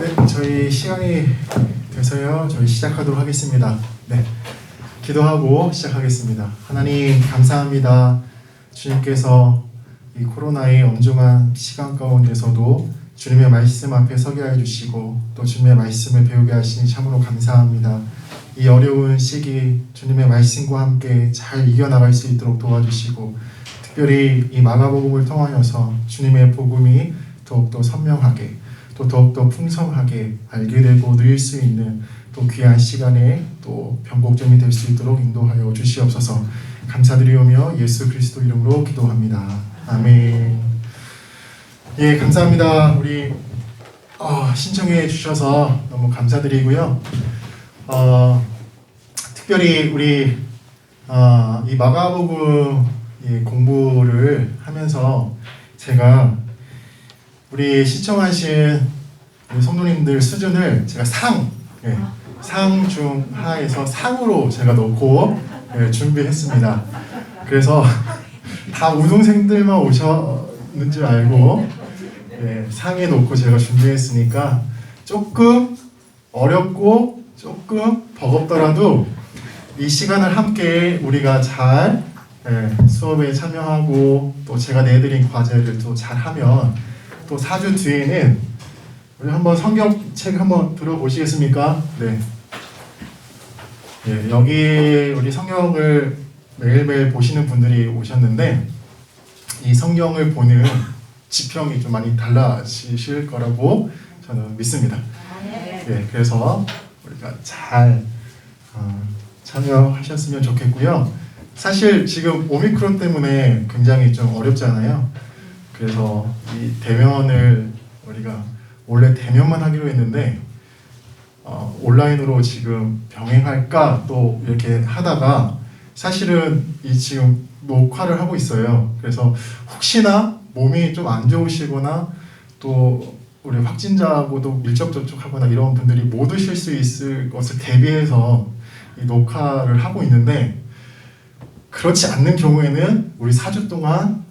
네, 저희 시간이 돼서요. 저희 시작하도록 하겠습니다. 네, 기도하고 시작하겠습니다. 하나님 감사합니다. 주님께서 이 코로나의 엄중한 시간 가운데서도 주님의 말씀 앞에 서게 해주시고 또 주님의 말씀을 배우게 하시니 참으로 감사합니다. 이 어려운 시기 주님의 말씀과 함께 잘 이겨나갈 수 있도록 도와주시고 특별히 이 마가복음을 통하여서 주님의 복음이 더욱더 선명하게 또 더욱더 풍성하게 알게 되고 누릴 수 있는 또 귀한 시간에 또 변곡점이 될 수 있도록 인도하여 주시옵소서. 감사드리오며 예수 그리스도 이름으로 기도합니다. 아멘. 예, 감사합니다. 우리 신청해 주셔서 너무 감사드리고요. 특별히 우리 이 마가복음 공부를 하면서 제가 우리 시청하신 우리 성도님들 수준을 제가 상 중 하에서 상으로 제가 놓고 준비했습니다. 그래서 다 우등생들만 오셨는 줄 알고 상에 놓고 제가 준비했으니까 조금 어렵고 조금 버겁더라도 이 시간을 함께 우리가 잘 수업에 참여하고 또 제가 내드린 과제를 또 잘하면 또 4주 뒤에는 우리 한번 성경책 한번 들어보시겠습니까? 네. 예, 여기 우리 성경을 매일매일 보시는 분들이 오셨는데 이 성경을 보는 지평이 좀 많이 달라지실 거라고 저는 믿습니다. 예, 그래서 우리가 잘 참여하셨으면 좋겠고요. 사실 지금 오미크론 때문에 굉장히 좀 어렵잖아요. 그래서 이 대면을 우리가 원래 대면만 하기로 했는데 온라인으로 지금 병행할까 또 이렇게 하다가 사실은 이 지금 녹화를 하고 있어요. 그래서 혹시나 몸이 좀 안 좋으시거나 또 우리 확진자하고도 밀접 접촉하거나 이런 분들이 못 오실 수 있을 것을 대비해서 이 녹화를 하고 있는데 그렇지 않는 경우에는 우리 4주 동안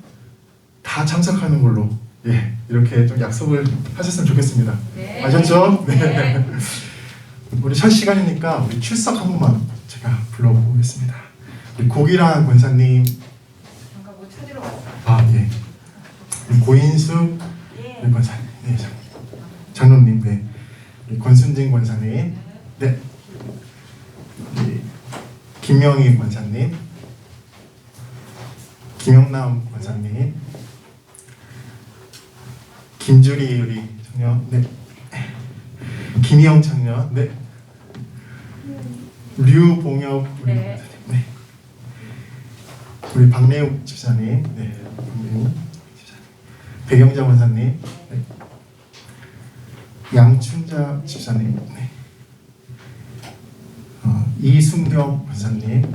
다 참석하는 걸로 이렇게 좀 약속을 하셨으면 좋겠습니다. 네. 아셨죠? 네. 우리 첫 시간이니까 우리 출석 한 번만 제가 불러보겠습니다. 우리 고기란 권사님. 잠깐 뭐 찾으러 왔어. 예. 우리 고인수 우리 권사님. 네, 장로님. 네. 우리 권순진 권사님. 네. 우리 김명희 권사님. 김영남 권사님. 김주리 우리 청년. 네. 김희영 청년. 네. 류봉혁 우리 네. 권사님. 네. 우리 박래욱 집사님. 네. 박래욱 집사님. 배경자 권사님. 네. 양춘자 집사님. 네. 이순경 권사님.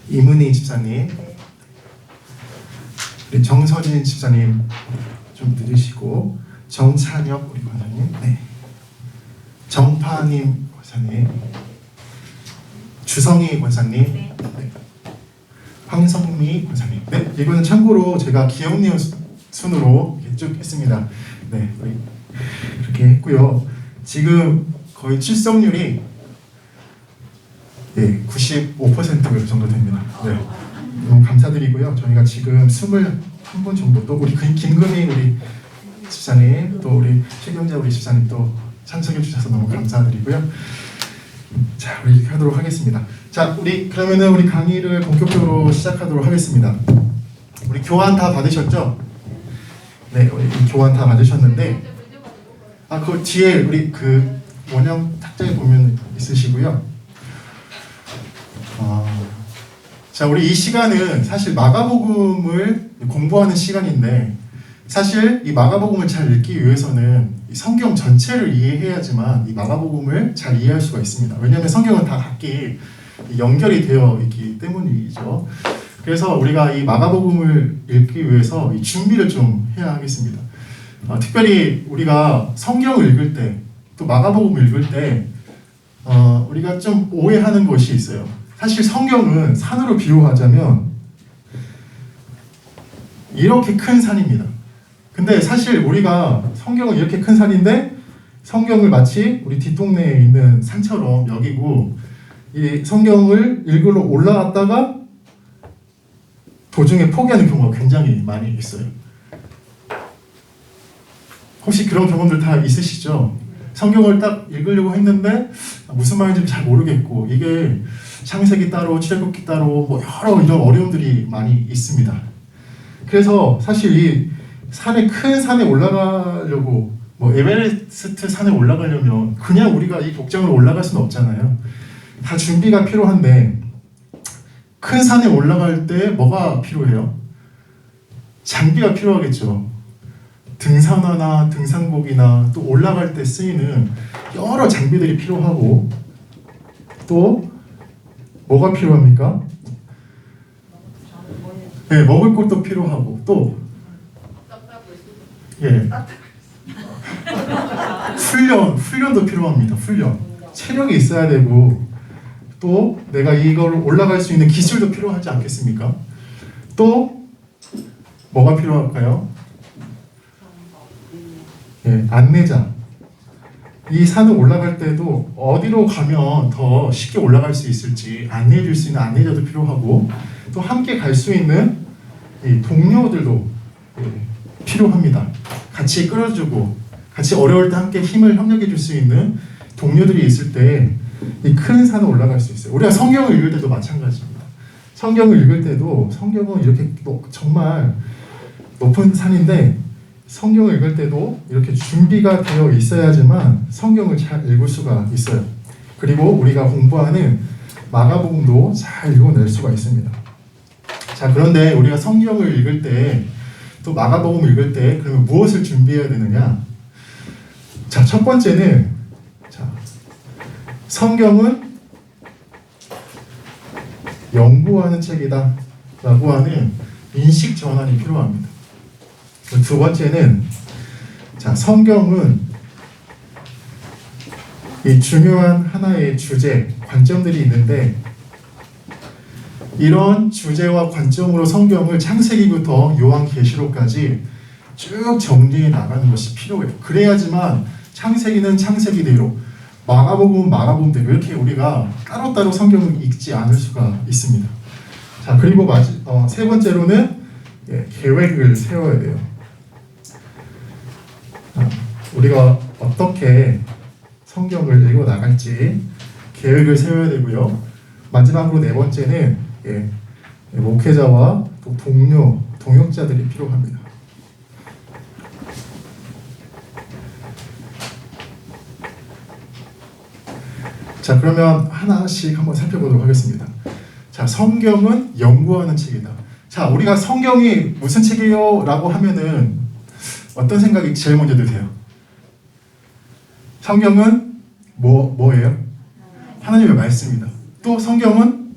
이문희 집사님. 우리 정서진 집사님 좀 늦으시고 정찬혁 우리 권사님. 네. 정파님 권사님. 주성희 권사님. 네. 황성미 권사님. 네. 이거는 참고로 제가 기억니은 순으로 쭉 했습니다. 네. 이렇게 했고요. 지금 거의 출석률이 95% 정도 됩니다. 네. 너무 감사드리고요. 저희가 지금 21분 정도 또 우리 김금희 우리 집사님 또 우리 최경자 우리 집사님 또 참석해 주셔서 너무 감사드리고요. 자, 우리 이렇게 하도록 하겠습니다. 자, 우리 그러면은 우리 강의를 본격적으로 시작하도록 하겠습니다. 우리 교환 다 받으셨죠? 네, 우리 교환 다 받으셨는데 그 뒤에 우리 그 원형 탁자에 보면 있으시고요. 자, 우리 이 시간은 사실 마가복음을 공부하는 시간인데 사실 이 마가복음을 잘 읽기 위해서는 이 성경 전체를 이해해야지만 이 마가복음을 잘 이해할 수가 있습니다. 왜냐하면 성경은 다 각기 연결이 되어 있기 때문이죠. 그래서 우리가 이 마가복음을 읽기 위해서 이 준비를 좀 해야 하겠습니다. 특별히 우리가 성경을 읽을 때 또 마가복음을 읽을 때 우리가 좀 오해하는 것이 있어요. 사실 성경은 산으로 비유하자면 이렇게 큰 산입니다. 근데 사실 우리가 성경은 이렇게 큰 산인데 성경을 마치 우리 뒷동네에 있는 산처럼 여기고 이 성경을 읽으러 올라갔다가 도중에 포기하는 경우가 굉장히 많이 있어요. 혹시 그런 경험들 다 있으시죠? 성경을 딱 읽으려고 했는데 무슨 말인지 잘 모르겠고 이게 창세기 따로 출애굽기 따로 뭐 여러 이런 어려움들이 많이 있습니다. 그래서 사실 이 큰 산에 올라가려고 뭐 에베레스트 산에 올라가려면 그냥 우리가 이 복장으로 올라갈 수는 없잖아요. 다 준비가 필요한데 큰 산에 올라갈 때 뭐가 필요해요? 장비가 필요하겠죠. 등산화나 등산복이나 또 올라갈 때 쓰이는 여러 장비들이 필요하고 또 뭐가 필요합니까? 네, 먹을 것도 필요하고 또 예. 훈련도 필요합니다. 훈련. 체력이 있어야 되고 또 내가 이걸 올라갈 수 있는 기술도 필요하지 않겠습니까? 또 뭐가 필요할까요? 예, 안내자. 이 산을 올라갈 때도 어디로 가면 더 쉽게 올라갈 수 있을지 안내해 줄 수 있는 안내자도 필요하고 또 함께 갈 수 있는 이 동료들도 필요합니다. 같이 끌어주고 같이 어려울 때 함께 힘을 협력해 줄 수 있는 동료들이 있을 때 이 큰 산을 올라갈 수 있어요. 우리가 성경을 읽을 때도 마찬가지입니다. 성경을 읽을 때도 성경은 이렇게 정말 높은 산인데 성경을 읽을 때도 이렇게 준비가 되어 있어야지만 성경을 잘 읽을 수가 있어요. 그리고 우리가 공부하는 마가복음도 잘 읽어낼 수가 있습니다. 자, 그런데 우리가 성경을 읽을 때 또 마가복음 읽을 때 그러면 무엇을 준비해야 되느냐? 자, 첫 번째는 성경은 연구하는 책이다 라고 하는 인식 전환이 필요합니다. 두 번째는 성경은 이 중요한 하나의 주제, 관점들이 있는데 이런 주제와 관점으로 성경을 창세기부터 요한계시록까지 쭉 정리해 나가는 것이 필요해요. 그래야지만 창세기는 창세기대로 마가복음은 마가복음대로 이렇게 우리가 따로따로 성경을 읽지 않을 수가 있습니다. 자, 그리고 세 번째로는 계획을 세워야 돼요. 우리가 어떻게 성경을 읽어 나갈지 계획을 세워야 되고요. 마지막으로 네 번째는 목회자와 또 동역자들이 필요합니다. 자, 그러면 하나씩 한번 살펴보도록 하겠습니다. 자, 성경은 연구하는 책이다. 자, 우리가 성경이 무슨 책이에요? 라고 하면은 어떤 생각이 제일 먼저 드세요? 성경은 뭐예요? 하나님의 말씀이다. 또 성경은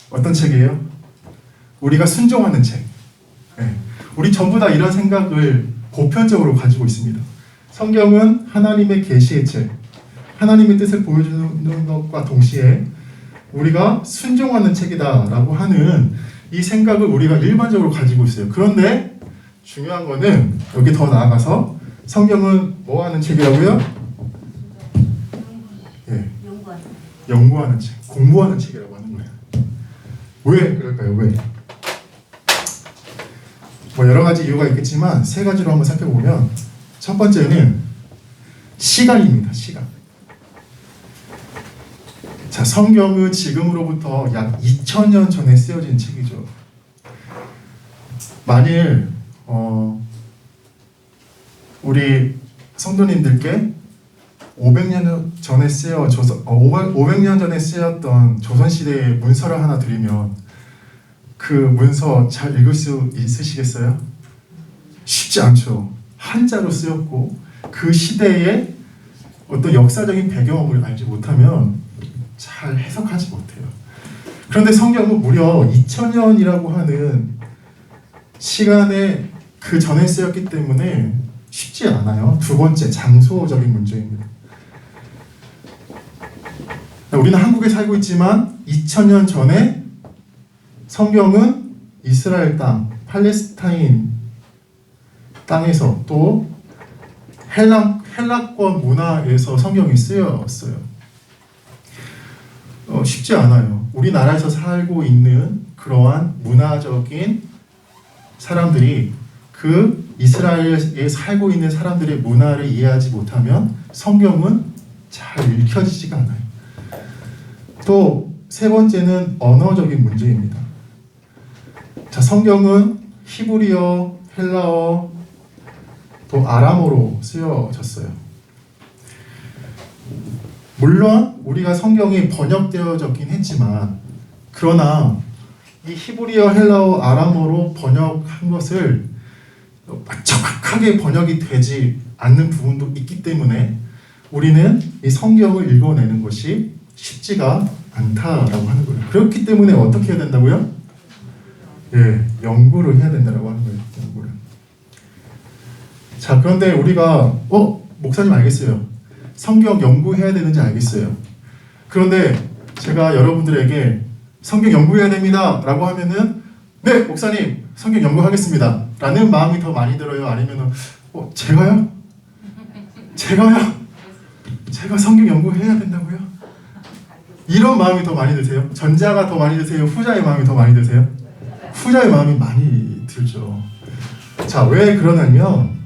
어떤 책이에요? 우리가 순종하는 책. 네. 우리 전부 다 이런 생각을 보편적으로 가지고 있습니다. 성경은 하나님의 계시의 책, 하나님의 뜻을 보여주는 것과 동시에 우리가 순종하는 책이다라고 하는 이 생각을 우리가 일반적으로 가지고 있어요. 그런데 중요한 거는 여기 더 나아가서 성경은 뭐 하는 책이라고요? 예, 연구하는 책, 공부하는 책이라고 하는 거예요. 왜 그럴까요? 왜? 뭐 여러 가지 이유가 있겠지만 세 가지로 한번 살펴보면 첫 번째는 시간입니다. 시간. 자, 성경은 지금으로부터 약 2000년 전에 쓰여진 책이죠. 만일 우리 성도님들께 500년 전에 500년 전에 쓰였던 조선시대의 문서를 하나 드리면 그 문서 잘 읽을 수 있으시겠어요? 쉽지 않죠. 한자로 쓰였고 그 시대의 어떤 역사적인 배경을 알지 못하면 잘 해석하지 못해요. 그런데 성경은 무려 2000년이라고 하는 시간에 그 전에 쓰였기 때문에 쉽지 않아요. 두 번째, 장소적인 문제입니다. 우리는 한국에 살고 있지만 2000년 전에 성경은 이스라엘 땅, 팔레스타인 땅에서 또 헬라권 문화에서 성경이 쓰였어요. 쉽지 않아요. 우리나라에서 살고 있는 그러한 문화적인 사람들이 그 이스라엘에 살고 있는 사람들의 문화를 이해하지 못하면 성경은 잘 읽혀지지가 않아요. 또 세 번째는 언어적인 문제입니다. 자, 성경은 히브리어, 헬라어, 또 아람어로 쓰여졌어요. 물론 우리가 성경이 번역되어졌긴 했지만, 그러나 이 히브리어, 헬라어, 아람어로 번역한 것을 정확하게 번역이 되지 않는 부분도 있기 때문에 우리는 이 성경을 읽어내는 것이 쉽지가 않다라고 하는 거예요. 그렇기 때문에 어떻게 해야 된다고요? 예, 연구를 해야 된다라고 하는 거예요. 연구를. 자, 그런데 우리가 목사님 알겠어요. 성경 연구해야 되는지 알겠어요. 그런데 제가 여러분들에게 성경 연구해야 됩니다 라고 하면은 네, 목사님 성경 연구하겠습니다 라는 마음이 더 많이 들어요? 아니면은 제가요? 제가 성경 연구해야 된다고요? 이런 마음이 더 많이 드세요? 전자가 더 많이 드세요? 후자의 마음이 더 많이 드세요? 후자의 마음이 많이 들죠. 자, 왜 그러냐면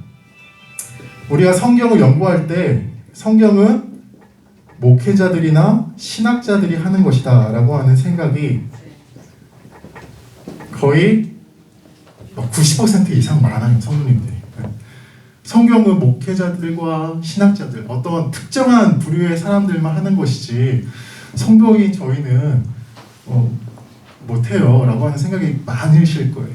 우리가 성경을 연구할 때 성경은 목회자들이나 신학자들이 하는 것이다 라고 하는 생각이 거의 90% 이상 많아요. 성도님들이. 성경은 목회자들과 신학자들, 어떤 특정한 부류의 사람들만 하는 것이지 성도인 저희는 못해요 라고 하는 생각이 많으실 거예요.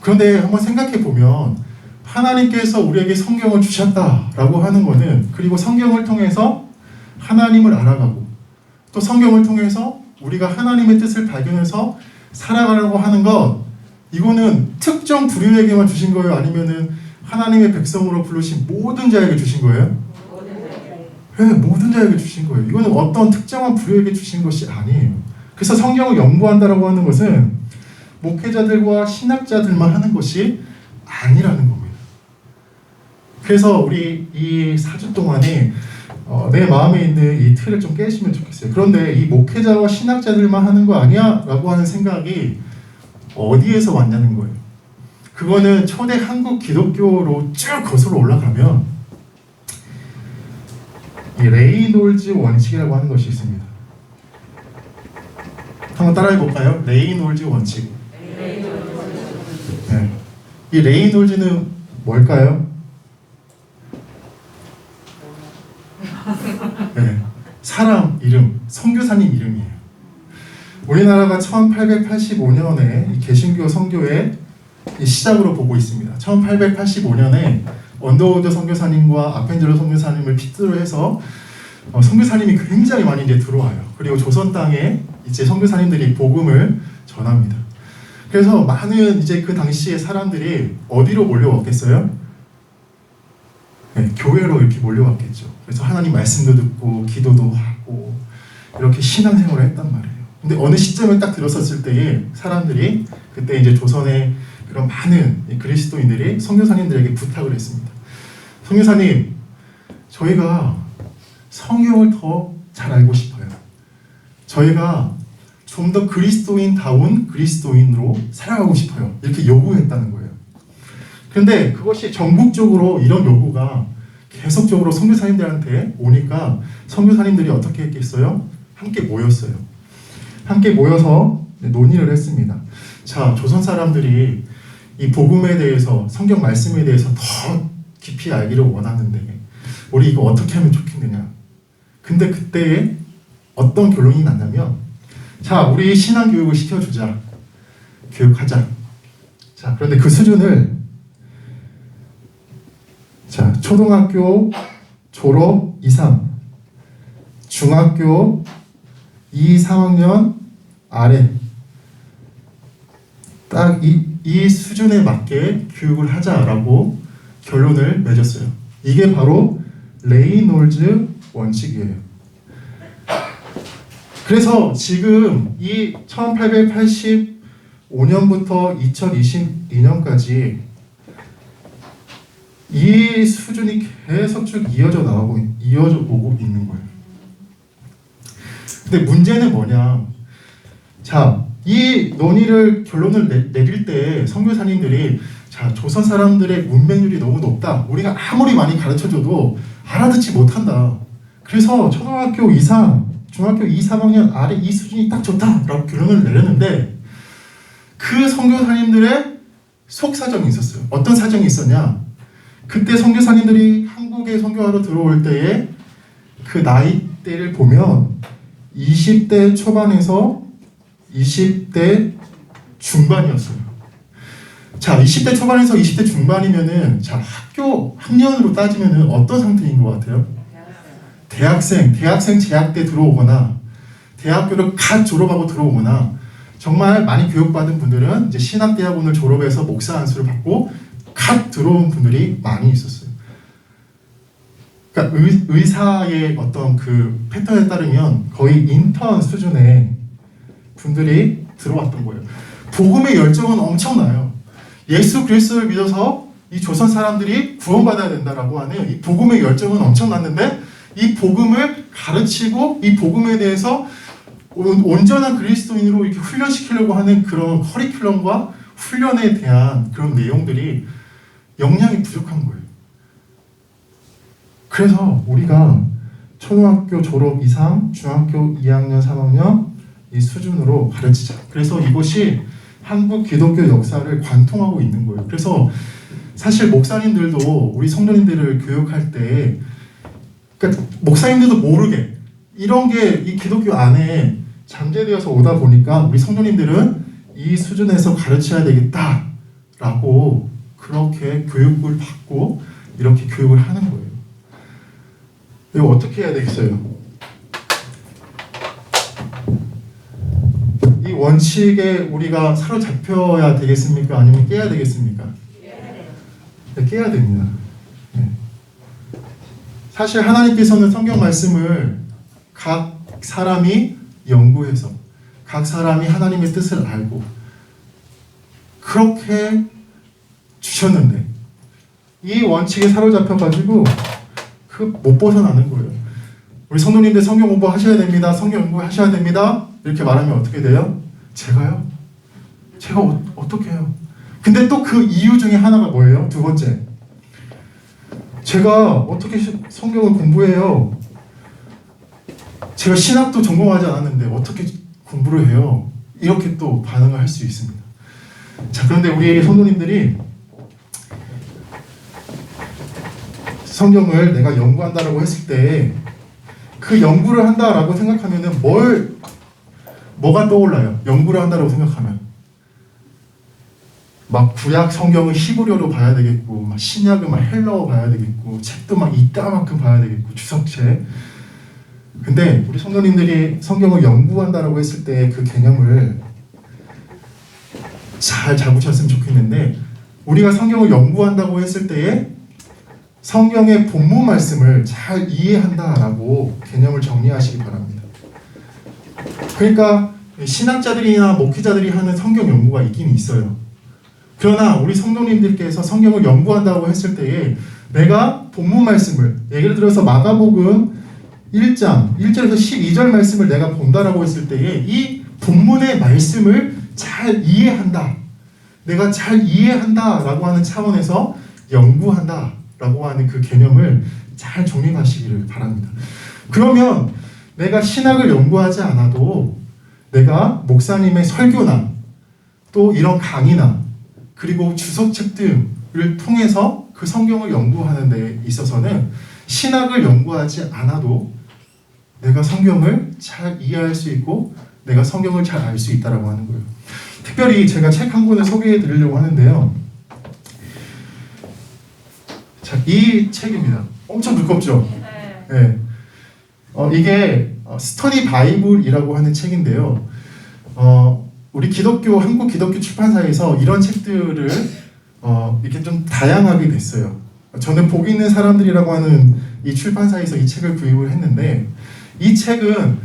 그런데 한번 생각해 보면 하나님께서 우리에게 성경을 주셨다라고 하는 것은, 그리고 성경을 통해서 하나님을 알아가고 또 성경을 통해서 우리가 하나님의 뜻을 발견해서 살아가려고 하는 것, 이거는 특정 부류에게만 주신 거예요? 아니면은 하나님의 백성으로 부르신 모든 자에게 주신 거예요? 네, 모든 자에게 주신 거예요. 이거는 어떤 특정한 부류에게 주신 것이 아니에요. 그래서 성경을 연구한다라고 하는 것은 목회자들과 신학자들만 하는 것이 아니라는 겁니다. 그래서 우리 이 4주 동안에 내 마음에 있는 이 틀을 좀 깨시면 좋겠어요. 그런데 이 목회자와 신학자들만 하는 거 아니야? 라고 하는 생각이 어디에서 왔냐는 거예요. 그거는 초대 한국 기독교로 쭉 거슬러 올라가면 이 레이놀즈 원칙이라고 하는 것이 있습니다. 한번 따라해 볼까요? 레이놀즈 원칙. 네. 이 레이놀즈는 뭘까요? 네. 사람 이름, 선교사님 이름이에요. 우리나라가 1885년에 개신교 선교의 시작으로 보고 있습니다. 1885년에 언더우드 선교사님과 아펜젤로 선교사님을 필두로 해서 선교사님이 굉장히 많이 이제 들어와요. 그리고 조선 땅에 이제 선교사님들이 복음을 전합니다. 그래서 많은 이제 그 당시에 사람들이 어디로 몰려왔겠어요? 네, 교회로 이렇게 몰려왔겠죠. 그래서 하나님 말씀도 듣고 기도도 하고 이렇게 신앙생활을 했단 말이에요. 근데 어느 시점에 딱 들었었을 때에 사람들이 그때 이제 조선의 그런 많은 그리스도인들이 선교사님들에게 부탁을 했습니다. 선교사님, 저희가 성경을 더 잘 알고 싶어요. 저희가 좀 더 그리스도인다운 그리스도인으로 살아가고 싶어요. 이렇게 요구했다는 거예요. 그런데 그것이 전국적으로 이런 요구가 계속적으로 선교사님들한테 오니까 선교사님들이 어떻게 했겠어요? 함께 모였어요. 함께 모여서 논의를 했습니다. 자, 조선 사람들이 이 복음에 대해서, 성경 말씀에 대해서 더 깊이 알기를 원하는데 우리 이거 어떻게 하면 좋겠느냐. 근데 그때에 어떤 결론이 났냐면, 자, 우리 신앙교육을 시켜주자. 교육하자. 자, 그런데 그 수준을, 자, 초등학교 졸업 이상, 중학교 2, 3학년 아래, 딱 이 수준에 맞게 교육을 하자라고 결론을 맺었어요. 이게 바로 레이놀즈 원칙이에요. 그래서 지금 이 2005년부터 2022년까지 이 수준이 계속 쭉 이어져 오고 있는 거예요. 근데 문제는 뭐냐? 자, 이 논의를 결론을 내릴 때 선교사님들이 자, 조선 사람들의 문맹률이 너무 높다. 우리가 아무리 많이 가르쳐줘도 알아듣지 못한다. 그래서 초등학교 이상, 중학교 2, 3학년 아래 이 수준이 딱 좋다라고 결론을 내렸는데 그 선교사님들의 속사정이 있었어요. 어떤 사정이 있었냐? 그때 선교사님들이 한국에 선교하러 들어올 때에 그 나이대를 보면 20대 초반에서 20대 중반이었어요. 자, 20대 초반에서 20대 중반이면은 자, 학교 학년으로 따지면은 어떤 상태인 것 같아요? 대학생 재학 때 들어오거나 대학교를 갓 졸업하고 들어오거나 정말 많이 교육받은 분들은 이제 신학대학원을 졸업해서 목사 안수를 받고 갓 들어온 분들이 많이 있었어요. 그러니까 의사의 어떤 그 패턴에 따르면 거의 인턴 수준의 분들이 들어왔던 거예요. 복음의 열정은 엄청나요. 예수 그리스도를 믿어서 이 조선 사람들이 구원받아야 된다라고 하는 이 복음의 열정은 엄청났는데 이 복음을 가르치고 이 복음에 대해서 온전한 그리스도인으로 이렇게 훈련시키려고 하는 그런 커리큘럼과 훈련에 대한 그런 내용들이 역량이 부족한 거예요. 그래서 우리가 초등학교 졸업 이상, 중학교 2학년, 3학년 이 수준으로 가르치자. 그래서 이것이 한국 기독교 역사를 관통하고 있는 거예요. 그래서 사실 목사님들도 우리 성도님들을 교육할 때 그러니까 목사님들도 모르게 이런 게 이 기독교 안에 잠재되어서 오다 보니까 우리 성도님들은 이 수준에서 가르쳐야 되겠다라고 그렇게 교육을 받고 이렇게 교육을 하는 거예요. 이거 어떻게 해야 되겠어요? 이 원칙에 우리가 사로잡혀야 되겠습니까? 아니면 깨야 되겠습니까? 네, 깨야 됩니다. 네. 사실 하나님께서는 성경 말씀을 각 사람이 연구해서 각 사람이 하나님의 뜻을 알고 그렇게 주셨는데 이 원칙에 사로잡혀가지고 못 벗어나는 거예요. 우리 성도님들 성경 공부하셔야 됩니다. 성경 연구하셔야 됩니다. 이렇게 말하면 어떻게 돼요? 제가요? 제가 어떻게 해요? 근데 또 그 이유 중에 하나가 뭐예요? 두 번째, 제가 어떻게 성경을 공부해요? 제가 신학도 전공하지 않았는데 어떻게 공부를 해요? 이렇게 또 반응을 할 수 있습니다. 자, 그런데 우리 성도님들이 성경을 내가 연구한다라고 했을 때 그 연구를 한다라고 생각하면은 뭐가 떠올라요? 연구를 한다라고 생각하면 막 구약 성경을 히브리어로 봐야 되겠고, 막 신약은 막 헬라어 봐야 되겠고, 책도 막 이따만큼 봐야 되겠고, 주석책. 근데 우리 성도님들이 성경을 연구한다라고 했을 때 그 개념을 잘 잡으셨으면 좋겠는데, 우리가 성경을 연구한다고 했을 때에 성경의 본문 말씀을 잘 이해한다라고 개념을 정리하시기 바랍니다. 그러니까 신학자들이나 목회자들이 하는 성경 연구가 있긴 있어요. 그러나 우리 성도님들께서 성경을 연구한다고 했을 때에 내가 본문 말씀을 예를 들어서 마가복음 1장 1절에서 12절 말씀을 내가 본다라고 했을 때에 이 본문의 말씀을 잘 이해한다. 내가 잘 이해한다라고 하는 차원에서 연구한다라고 하는 그 개념을 잘 정립하시기를 바랍니다. 그러면 내가 신학을 연구하지 않아도 내가 목사님의 설교나 또 이런 강의나 그리고 주석책 등을 통해서 그 성경을 연구하는 데 있어서는 신학을 연구하지 않아도 내가 성경을 잘 이해할 수 있고 내가 성경을 잘 알 수 있다라고 하는 거예요. 특별히 제가 책 한 권을 소개해 드리려고 하는데요. 자, 이 책입니다. 엄청 두껍죠? 네. 이게 스터디 바이블이라고 하는 책인데요. 우리 한국 기독교 출판사에서 이런 책들을 이렇게 좀 다양하게 냈어요. 저는 복 있는 사람들이라고 하는 이 출판사에서 이 책을 구입을 했는데 이 책은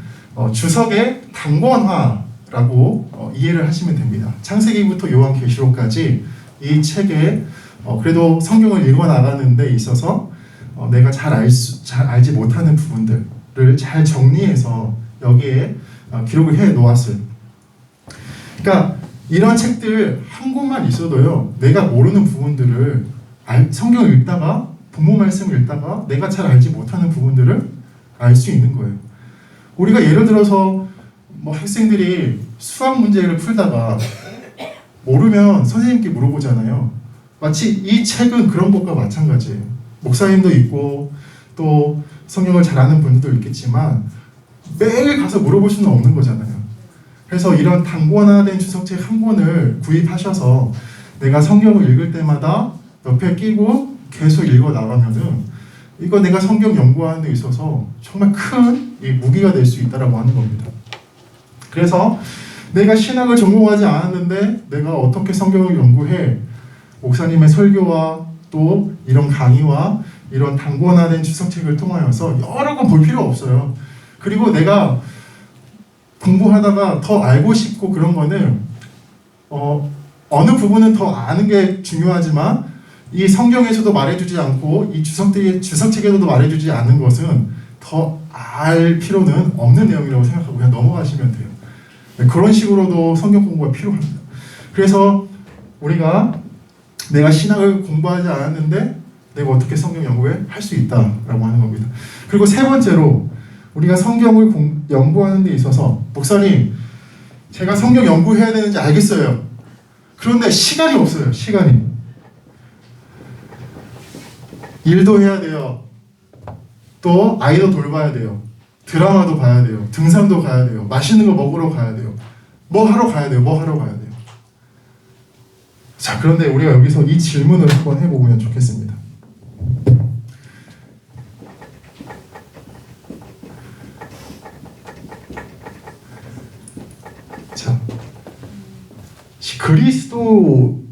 주석의 단권화라고 책이라고 이해를 하시면 됩니다. 창세기부터 요한계시록까지 이 책에 그래도 성경을 읽어 나가는 데 있어서 내가 잘 알지 못하는 부분들을 잘 정리해서 여기에 기록을 해 놓았어요. 그러니까 이런 책들 한 권만 있어도요, 내가 모르는 부분들을 성경을 읽다가 부모 말씀을 읽다가 내가 잘 알지 못하는 부분들을 알 수 있는 거예요. 우리가 예를 들어서 학생들이 수학 문제를 풀다가 모르면 선생님께 물어보잖아요. 마치 이 책은 그런 것과 마찬가지예요. 목사님도 있고 또 성경을 잘 아는 분들도 있겠지만 매일 가서 물어볼 수는 없는 거잖아요. 그래서 이런 단권화된 주석책 한 권을 구입하셔서 내가 성경을 읽을 때마다 옆에 끼고 계속 읽어 나가면은 이거 내가 성경 연구하는 데 있어서 정말 큰 무기가 될 수 있다라고 하는 겁니다. 그래서 내가 신학을 전공하지 않았는데 내가 어떻게 성경을 연구해? 목사님의 설교와 또 이런 강의와 이런 단권화된 주석책을 통하여서 여러 권 볼 필요 없어요. 그리고 내가 공부하다가 더 알고 싶고 그런 거는 어느 부분은 더 아는 게 중요하지만 이 성경에서도 말해주지 않고 이 주석책에서도 말해주지 않는 것은 더 알 필요는 없는 내용이라고 생각하고 그냥 넘어가시면 돼요. 네, 그런 식으로도 성경 공부가 필요합니다. 그래서 우리가 내가 신학을 공부하지 않았는데 내가 어떻게 성경 연구를 할 수 있다라고 하는 겁니다. 그리고 세 번째로 우리가 성경을 연구하는 데 있어서 목사님, 제가 성경 연구해야 되는지 알겠어요. 그런데 시간이 없어요. 시간이. 일도 해야 돼요. 또 아이도 돌봐야 돼요. 드라마도 봐야 돼요. 등산도 가야 돼요. 맛있는 거 먹으러 가야 돼요. 뭐 하러 가야 돼요. 자, 그런데 우리가 여기서 이 질문을 한번 해보면 좋겠습니다. 자, 그리스도인은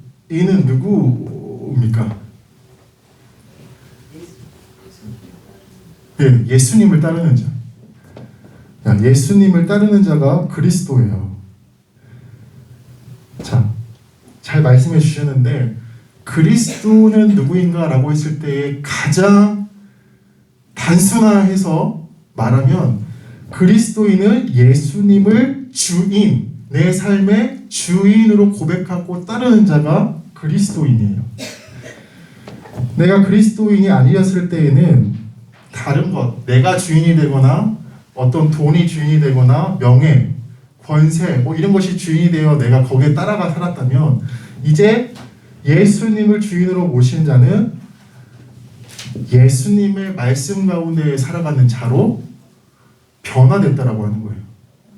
누구입니까? 예, 예수님을 따르는 자. 예수님을 따르는 자가 그리스도예요. 자, 잘 말씀해 주셨는데 그리스도는 누구인가 라고 했을 때 가장 단순화해서 말하면 그리스도인은 예수님을 주인, 내 삶의 주인으로 고백하고 따르는 자가 그리스도인이에요. 내가 그리스도인이 아니었을 때에는 다른 것, 내가 주인이 되거나 어떤 돈이 주인이 되거나 명예, 권세 이런 것이 주인이 되어 내가 거기에 따라가 살았다면 이제 예수님을 주인으로 모신 자는 예수님의 말씀 가운데 살아가는 자로 변화됐다라고 하는 거예요.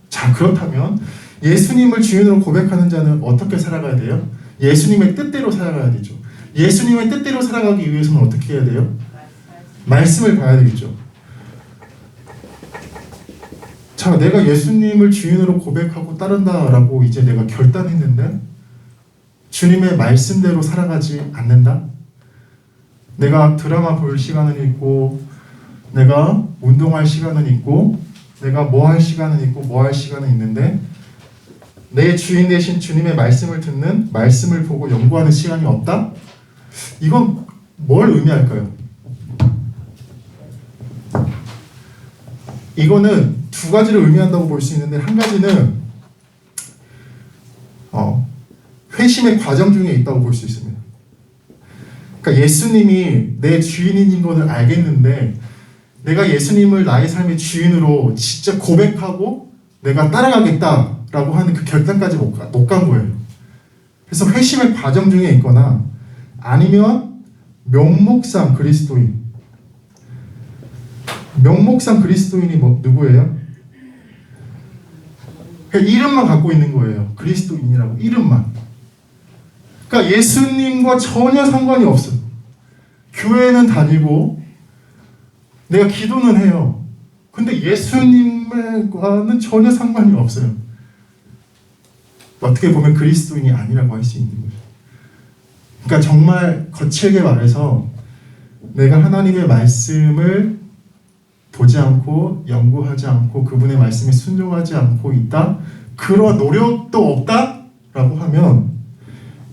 자, 그렇다면 예수님을 주인으로 고백하는 자는 어떻게 살아가야 돼요? 예수님의 뜻대로 살아가야 되죠. 예수님의 뜻대로 살아가기 위해서는 어떻게 해야 돼요? 말씀을 봐야 되겠죠. 자, 내가 예수님을 주인으로 고백하고 따른다라고 이제 내가 결단했는데 주님의 말씀대로 살아가지 않는다? 내가 드라마 볼 시간은 있고 내가 운동할 시간은 있고 내가 뭐 할 시간은 있고 뭐 할 시간은 있는데 내 주인 되신 주님의 말씀을 듣는, 말씀을 보고 연구하는 시간이 없다? 이건 뭘 의미할까요? 이거는 두 가지를 의미한다고 볼 수 있는데 한 가지는 회심의 과정 중에 있다고 볼 수 있습니다. 그러니까 예수님이 내 주인인 것을 알겠는데 내가 예수님을 나의 삶의 주인으로 진짜 고백하고 내가 따라가겠다라고 하는 그 결단까지 못 간 거예요. 그래서 회심의 과정 중에 있거나 아니면 명목상 그리스도인. 명목상 그리스도인이 누구예요? 그냥 이름만 갖고 있는 거예요. 그리스도인이라고 이름만. 그러니까 예수님과 전혀 상관이 없어요. 교회는 다니고 내가 기도는 해요. 근데 예수님과는 전혀 상관이 없어요. 어떻게 보면 그리스도인이 아니라고 할 수 있는 거죠. 그러니까 정말 거칠게 말해서 내가 하나님의 말씀을 보지 않고 연구하지 않고 그분의 말씀에 순종하지 않고 있다? 그런 노력도 없다라고 하면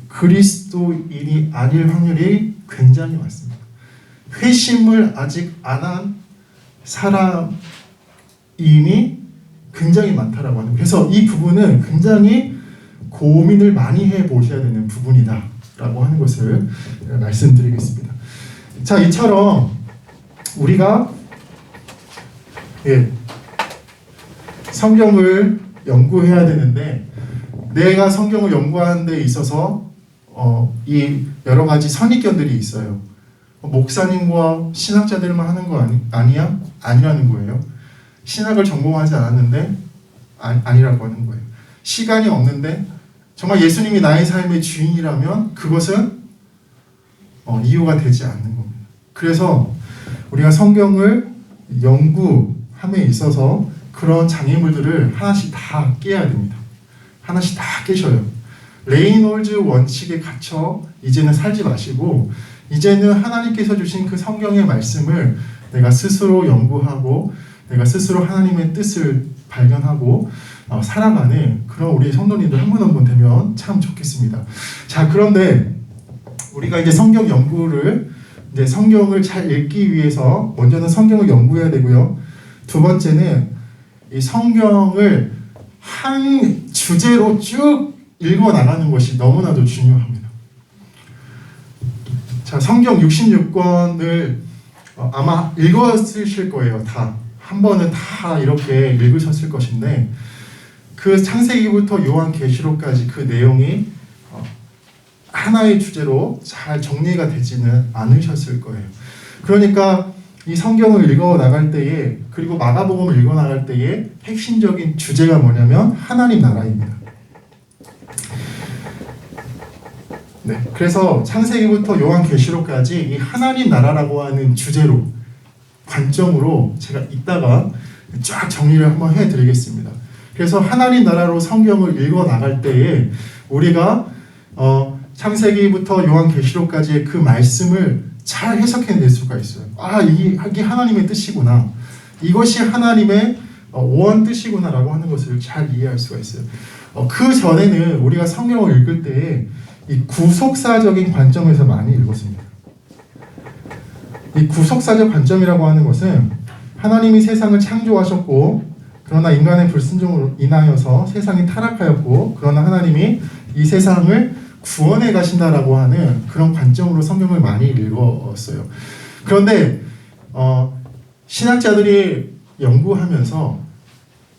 그리스도인이 아닐 확률이 굉장히 많습니다. 회심을 아직 안 한 사람이 굉장히 많다라고 하는 거예요. 그래서 이 부분은 굉장히 고민을 많이 해보셔야 되는 부분이다라고 하는 것을 말씀드리겠습니다. 자, 이처럼 우리가 성경을 연구해야 되는데 내가 성경을 연구하는 데 있어서 이 여러 가지 선입견들이 있어요. 목사님과 신학자들만 하는 거 아니야? 아니라는 거예요. 신학을 전공하지 않았는데 아니라고 하는 거예요. 시간이 없는데 정말 예수님이 나의 삶의 주인이라면 그것은 이유가 되지 않는 겁니다. 그래서 우리가 성경을 연구함에 있어서 그런 장애물들을 하나씩 다 깨야 됩니다. 하나씩 다 깨셔요. 레이놀즈 원칙에 갇혀 이제는 살지 마시고 이제는 하나님께서 주신 그 성경의 말씀을 내가 스스로 연구하고 내가 스스로 하나님의 뜻을 발견하고 살아가는 그런 우리 성도님들 한 분 한 분 되면 참 좋겠습니다. 자, 그런데 우리가 이제 성경 연구를 이제 성경을 잘 읽기 위해서 먼저는 성경을 연구해야 되고요. 두 번째는 이 성경을 한 주제로 쭉 읽어 나가는 것이 너무나도 중요합니다. 자, 성경 66권을 아마 읽었으실 거예요. 다. 한 번은 다 이렇게 읽으셨을 것인데 그 창세기부터 요한계시록까지 그 내용이 하나의 주제로 잘 정리가 되지는 않으셨을 거예요. 그러니까 이 성경을 읽어 나갈 때에 그리고 마가복음을 읽어 나갈 때에 핵심적인 주제가 뭐냐면 하나님 나라입니다. 네, 그래서 창세기부터 요한계시록까지 이 하나님 나라라고 하는 주제로 관점으로 제가 이따가 쫙 정리를 한번 해드리겠습니다. 그래서 하나님 나라로 성경을 읽어 나갈 때에 우리가 창세기부터 요한계시록까지의 그 말씀을 잘 해석해낼 수가 있어요. 이게 하나님의 뜻이구나. 이것이 하나님의 원 뜻이구나라고 하는 것을 잘 이해할 수가 있어요. 그 전에는 우리가 성경을 읽을 때에 이 구속사적인 관점에서 많이 읽었습니다. 이 구속사적 관점이라고 하는 것은 하나님이 세상을 창조하셨고 그러나 인간의 불순종으로 인하여서 세상이 타락하였고 그러나 하나님이 이 세상을 구원해 가신다라고 하는 그런 관점으로 성경을 많이 읽었어요. 그런데 신학자들이 연구하면서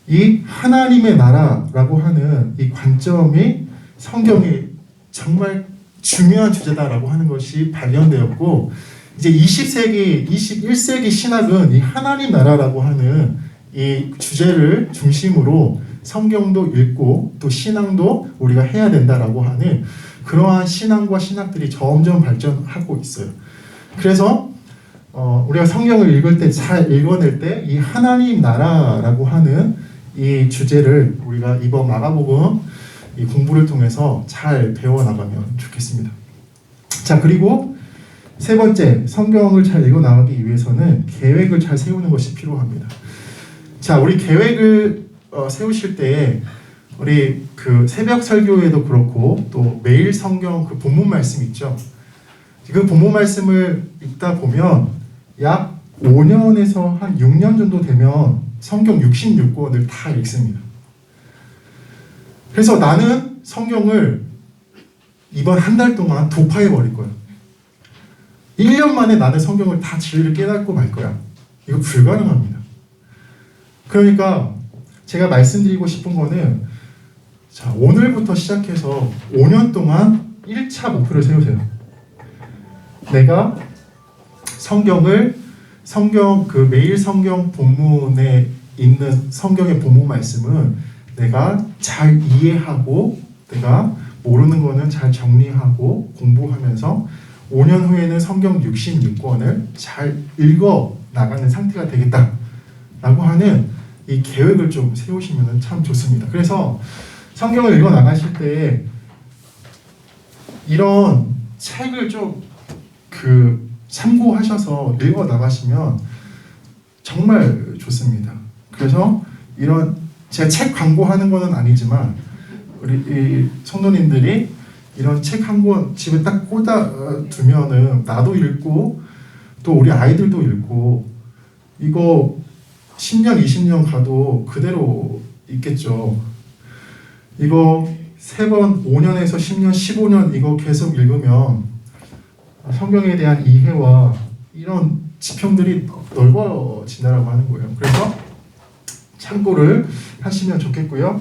이 하나님의 나라라고 하는 이 관점이 성경이 정말 중요한 주제다라고 하는 것이 발견되었고 이제 20세기, 21세기 신학은 이 하나님 나라라고 하는 이 주제를 중심으로 성경도 읽고 또 신앙도 우리가 해야 된다라고 하는 그러한 신앙과 신학들이 점점 발전하고 있어요. 그래서 우리가 성경을 읽을 때 잘 읽어낼 때 이 하나님 나라라고 하는 이 주제를 우리가 이번 마가복음 이 공부를 통해서 잘 배워나가면 좋겠습니다. 자, 그리고 세 번째, 성경을 잘 읽어 나가기 위해서는 계획을 잘 세우는 것이 필요합니다. 자, 우리 계획을 세우실 때 우리 그 새벽 설교에도 그렇고 또 매일 성경 그 본문 말씀 있죠. 그 본문 말씀을 읽다 보면 약 5년에서 한 6년 정도 되면 성경 66권을 다 읽습니다. 그래서 나는 성경을 이번 한 달 동안 도파해 버릴 거야. 1년 만에 나는 성경을 다 진리를 깨닫고 말 거야. 이거 불가능합니다. 그러니까 제가 말씀드리고 싶은 거는 자, 오늘부터 시작해서 5년 동안 1차 목표를 세우세요. 내가 성경 매일 성경 본문에 있는 성경의 본문 말씀은 내가 잘 이해하고 내가 모르는 거는 잘 정리하고 공부하면서 5년 후에는 성경 66권을 잘 읽어 나가는 상태가 되겠다라고 하는 이 계획을 좀 세우시면 참 좋습니다. 그래서 성경을 읽어 나가실 때 이런 책을 좀 참고하셔서 읽어 나가시면 정말 좋습니다. 그래서 이런 제가 책 광고하는 거는 아니지만 우리 이 성도님들이 이런 책 한 권 집에 딱 꽂아 두면은 나도 읽고 또 우리 아이들도 읽고 이거 10년, 20년 가도 그대로 있겠죠. 이거 3번, 5년에서 10년, 15년 이거 계속 읽으면 성경에 대한 이해와 이런 지평들이 넓어진다라고 하는 거예요. 그래서 참고를 하시면 좋겠고요.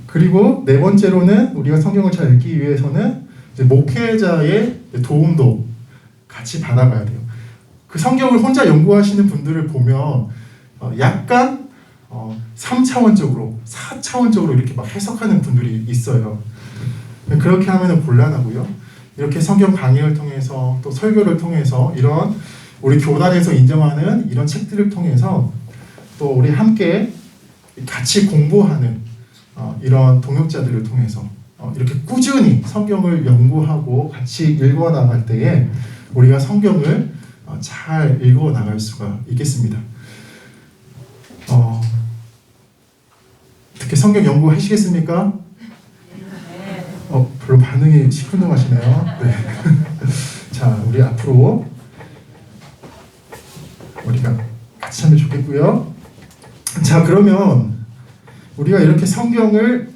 그리고 네 번째로는 우리가 성경을 잘 읽기 위해서는 이제 목회자의 도움도 같이 받아가야 돼요. 그 성경을 혼자 연구하시는 분들을 보면 약간 3차원적으로, 4차원적으로 이렇게 막 해석하는 분들이 있어요. 그렇게 하면 곤란하고요. 이렇게 성경 강의를 통해서 또 설교를 통해서 이런 우리 교단에서 인정하는 이런 책들을 통해서 또 우리 함께 같이 공부하는 이런 동역자들을 통해서 이렇게 꾸준히 성경을 연구하고 같이 읽어 나갈 때에 우리가 성경을 잘 읽어 나갈 수가 있겠습니다. 어떻게 성경 연구하시겠습니까? 별로 반응이 시큰둥하시네요. 네. 자, 우리 앞으로 우리가 같이 하면 좋겠고요. 자, 그러면 우리가 이렇게 성경을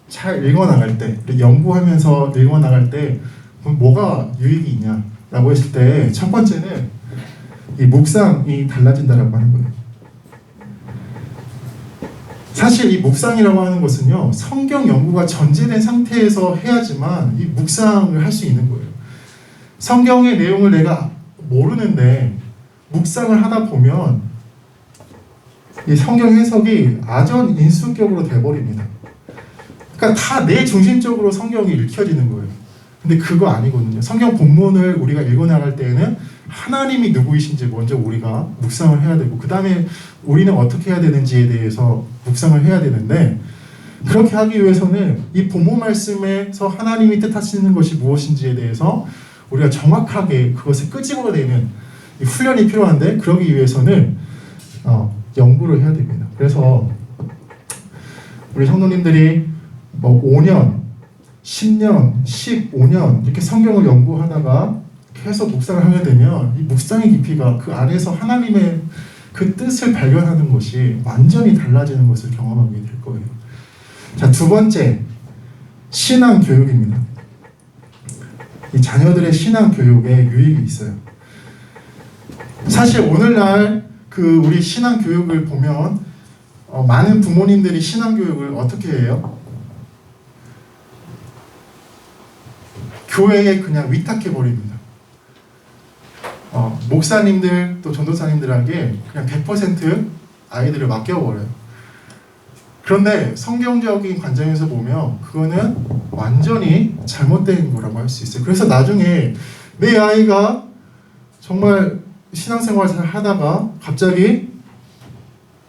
잘 읽어 나갈 때, 연구하면서 읽어 나갈 때 뭐가 유익이 있냐라고 했을 때 첫 번째는 이 묵상이 달라진다라고 하는 거예요. 사실 이 묵상이라고 하는 것은요, 성경 연구가 전제된 상태에서 해야지만 이 묵상을 할 수 있는 거예요. 성경의 내용을 내가 모르는데 묵상을 하다 보면 이 성경 해석이 아전인수격으로 돼버립니다. 그러니까 다 내 중심적으로 성경이 읽혀지는 거예요. 근데 그거 아니거든요. 성경 본문을 우리가 읽어나갈 때에는 하나님이 누구이신지 먼저 우리가 묵상을 해야 되고, 그 다음에 우리는 어떻게 해야 되는지에 대해서 묵상을 해야 되는데, 그렇게 하기 위해서는 이 본문 말씀에서 하나님이 뜻하시는 것이 무엇인지에 대해서 우리가 정확하게 그것을 끄집어내는 이 훈련이 필요한데, 그러기 위해서는 연구를 해야 됩니다. 그래서 우리 성도님들이 뭐 5년, 10년, 15년 이렇게 성경을 연구하다가 계속 묵상을 하게 되면 이 묵상의 깊이가 그 안에서 하나님의 그 뜻을 발견하는 것이 완전히 달라지는 것을 경험하게 될 거예요. 자, 두 번째, 신앙 교육입니다. 이 자녀들의 신앙 교육에 유익이 있어요. 사실 오늘날 그 우리 신앙 교육을 보면 많은 부모님들이 신앙 교육을 어떻게 해요? 교회에 그냥 위탁해 버립니다. 목사님들 또 전도사님들에게 그냥 100% 아이들을 맡겨버려요. 그런데 성경적인 관점에서 보면 그거는 완전히 잘못된 거라고 할 수 있어요. 그래서 나중에 내 아이가 정말 신앙생활 잘 하다가 갑자기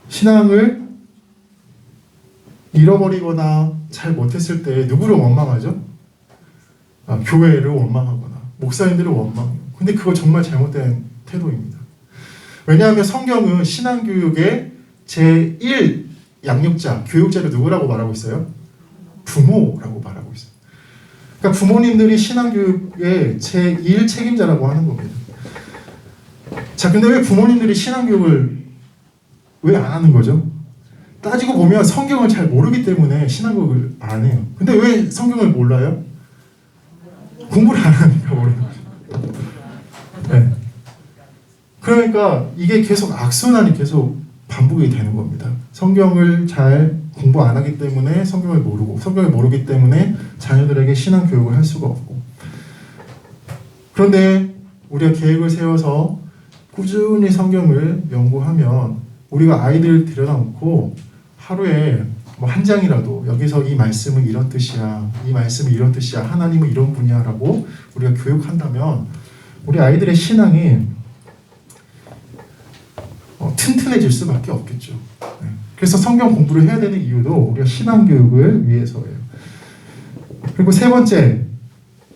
신앙을 잃어버리거나 잘 못했을 때 누구를 원망하죠? 교회를 원망하거나 목사님들을 원망해요. 근데 그거 정말 잘못된 태도입니다. 왜냐하면 성경은 신앙교육의 제1 양육자, 교육자를 누구라고 말하고 있어요? 부모라고 말하고 있어요. 그러니까 부모님들이 신앙교육의 제1 책임자라고 하는 겁니다. 자, 근데 왜 부모님들이 신앙교육을 왜 안 하는 거죠? 따지고 보면 성경을 잘 모르기 때문에 신앙교육을 안 해요. 근데 왜 성경을 몰라요? 공부를 안 하니까 모르는 거죠. 네. 그러니까 이게 계속 악순환이 계속 반복이 되는 겁니다. 성경을 잘 공부 안 하기 때문에 성경을 모르고, 성경을 모르기 때문에 자녀들에게 신앙 교육을 할 수가 없고. 그런데 우리가 계획을 세워서 꾸준히 성경을 연구하면 우리가 아이들 들여다놓고 하루에 뭐 한 장이라도 여기서 이 말씀은 이런 뜻이야, 이 말씀은 이런 뜻이야, 하나님은 이런 분이야라고 우리가 교육한다면 우리 아이들의 신앙이 튼튼해질 수밖에 없겠죠. 네. 그래서 성경 공부를 해야 되는 이유도 우리가 신앙 교육을 위해서예요. 그리고 세 번째,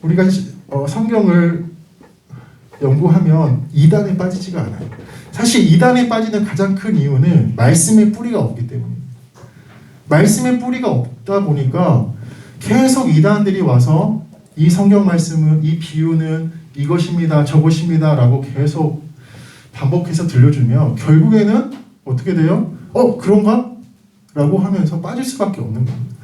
우리가 성경을 연구하면 이단에 빠지지가 않아요. 사실 이단에 빠지는 가장 큰 이유는 말씀의 뿌리가 없기 때문입니다. 말씀의 뿌리가 없다 보니까 계속 이단들이 와서 이 성경 말씀은, 이 비유는 이것입니다, 저것입니다 라고 계속 반복해서 들려주면 결국에는 어떻게 돼요? 그런가? 라고 하면서 빠질 수밖에 없는 겁니다.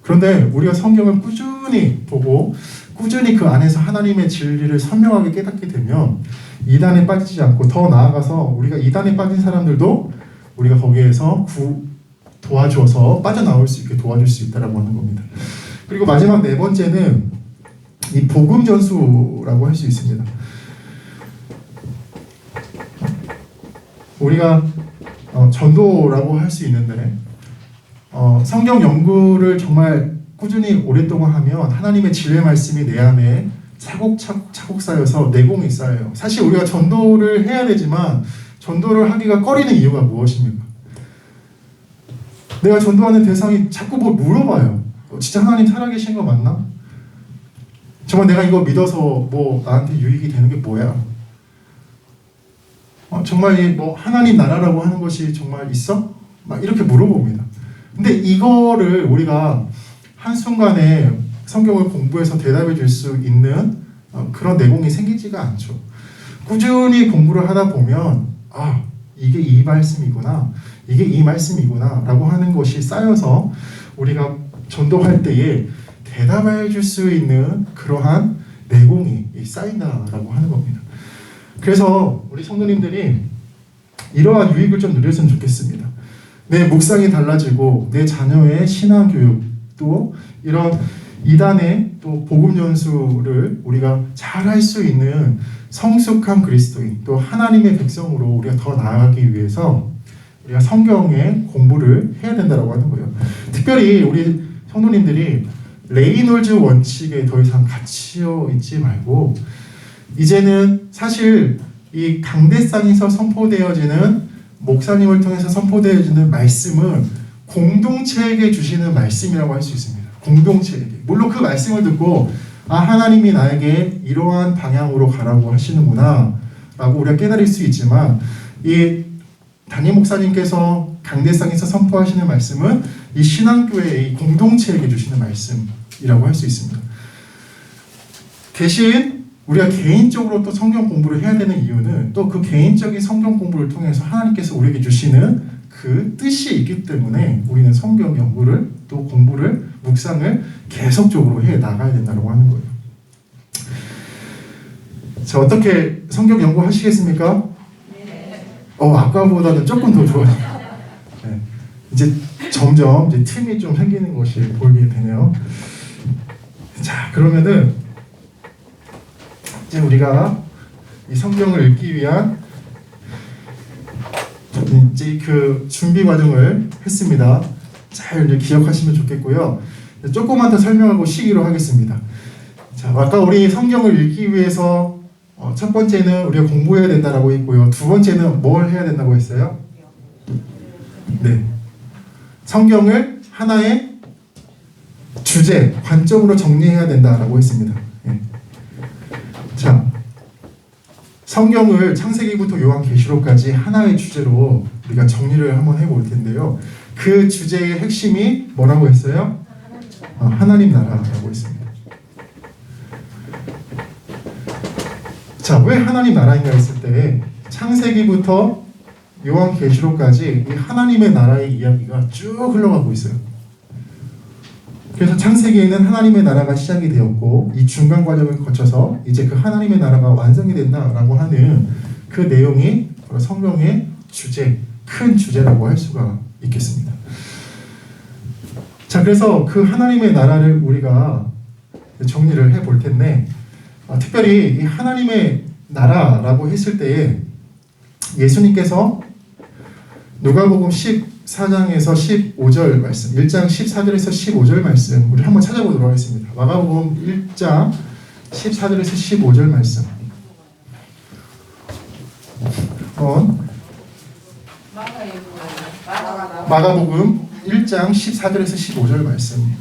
그런데 우리가 성경을 꾸준히 보고 꾸준히 그 안에서 하나님의 진리를 선명하게 깨닫게 되면 이단에 빠지지 않고, 더 나아가서 우리가 이단에 빠진 사람들도 우리가 거기에서 도와줘서 빠져나올 수 있게 도와줄 수 있다라고 하는 겁니다. 그리고 마지막 네 번째는 이 복음 전수라고 할 수 있습니다. 우리가 전도라고 할 수 있는데 성경 연구를 정말 꾸준히 오랫동안 하면 하나님의 진리의 말씀이 내 안에 차곡차곡 쌓여서 내공이 쌓여요. 사실 우리가 전도를 해야 되지만 전도를 하기가 꺼리는 이유가 무엇입니까? 내가 전도하는 대상이 자꾸 뭐 물어봐요. 진짜 하나님 살아계신 거 맞나? 정말 내가 이거 믿어서 뭐 나한테 유익이 되는 게 뭐야? 정말 뭐 하나님 나라라고 하는 것이 정말 있어? 막 이렇게 물어봅니다. 근데 이거를 우리가 한순간에 성경을 공부해서 대답해 줄 수 있는 그런 내공이 생기지가 않죠. 꾸준히 공부를 하다 보면 이게 이 말씀이구나, 이게 이 말씀이구나 라고 하는 것이 쌓여서 우리가 전도할 때에 대답해 줄 수 있는 그러한 내공이 쌓인다라고 하는 겁니다. 그래서 우리 성도님들이 이러한 유익을 좀 누렸으면 좋겠습니다. 내 묵상이 달라지고 내 자녀의 신앙교육, 또 이런 이단의 또 복음 연수를 우리가 잘 할 수 있는 성숙한 그리스도인, 또 하나님의 백성으로 우리가 더 나아가기 위해서 우리가 성경의 공부를 해야 된다고 하는 거예요. 특별히 우리 성도님들이 레이놀즈 원칙에 더 이상 갇혀 있지 말고, 이제는 사실 이 강대상에서 선포되어지는, 목사님을 통해서 선포되어지는 말씀은 공동체에게 주시는 말씀이라고 할 수 있습니다. 공동체에게. 물론 그 말씀을 듣고 하나님이 나에게 이러한 방향으로 가라고 하시는구나 라고 우리가 깨달을 수 있지만, 이 담임 목사님께서 강대상에서 선포하시는 말씀은 이 신앙교회의 공동체에게 주시는 말씀이라고 할 수 있습니다. 대신 우리가 개인적으로 또 성경 공부를 해야 되는 이유는 또 그 개인적인 성경 공부를 통해서 하나님께서 우리에게 주시는 그 뜻이 있기 때문에 우리는 성경 연구를, 또 공부를, 묵상을 계속적으로 해 나가야 된다고 하는 거예요. 자, 어떻게 성경 연구 하시겠습니까? 네. 아까보다는 조금 더 좋아요. 네. 이제 점점 이제 틈이 좀 생기는 것이 보이게 되네요. 자, 그러면은 이제 우리가 이 성경을 읽기 위한 이제 그 준비 과정을 했습니다. 잘 이제 기억하시면 좋겠고요. 조금만 더 설명하고 시기로 하겠습니다. 자, 아까 우리 성경을 읽기 위해서 첫 번째는 우리가 공부해야 된다라고 했고요. 두 번째는 뭘 해야 된다고 했어요? 네, 성경을 하나의 주제, 관점으로 정리해야 된다라고 했습니다. 네. 자, 성경을 창세기부터 요한계시록까지 하나의 주제로 우리가 정리를 한번 해볼 텐데요. 그 주제의 핵심이 뭐라고 했어요? 하나님 나라라고 했습니다. 자, 왜 하나님 나라인가 했을 때 창세기부터 요한계시록까지 이 하나님의 나라의 이야기가 쭉 흘러가고 있어요. 그래서 창세기에는 하나님의 나라가 시작이 되었고, 이 중간 과정을 거쳐서 이제 그 하나님의 나라가 완성이 된다라고 하는 그 내용이 바로 성경의 주제, 큰 주제라고 할 수가 있겠습니다. 자, 그래서 그 하나님의 나라를 우리가 정리를 해볼 텐데, 특별히 이 하나님의 나라라고 했을 때에 예수님께서 누가복음 14장에서 15절 말씀, 1장 14절에서 15절 말씀 우리 한번 찾아보도록 하겠습니다. 마가복음 1장 14절에서 15절 말씀. 마가복음 1장 14절에서 15절 말씀.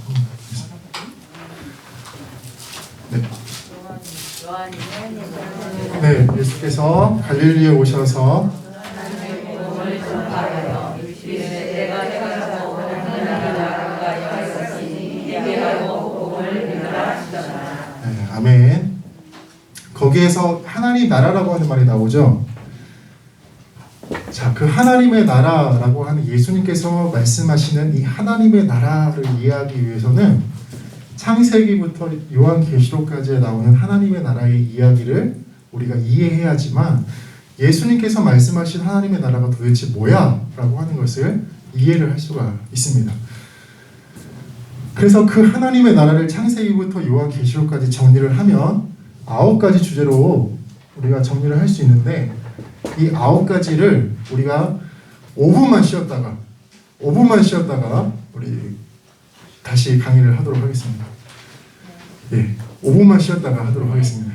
네, 예수께서 갈릴리에 오셔서 여기에서 하나님 나라라고 하는 말이 나오죠. 자, 그 하나님의 나라라고 하는 예수님께서 말씀하시는 이 하나님의 나라를 이해하기 위해서는 창세기부터 요한계시록까지 나오는 하나님의 나라의 이야기를 우리가 이해해야지만 예수님께서 말씀하신 하나님의 나라가 도대체 뭐야? 라고 하는 것을 이해를 할 수가 있습니다. 그래서 그 하나님의 나라를 창세기부터 요한계시록까지 정리를 하면 9가지 주제로 우리가 정리를 할 수 있는데 이 9가지를 우리가 5분만 쉬었다가 우리 다시 강의를 하도록 하겠습니다. 예, 5분만 쉬었다가 하도록 하겠습니다.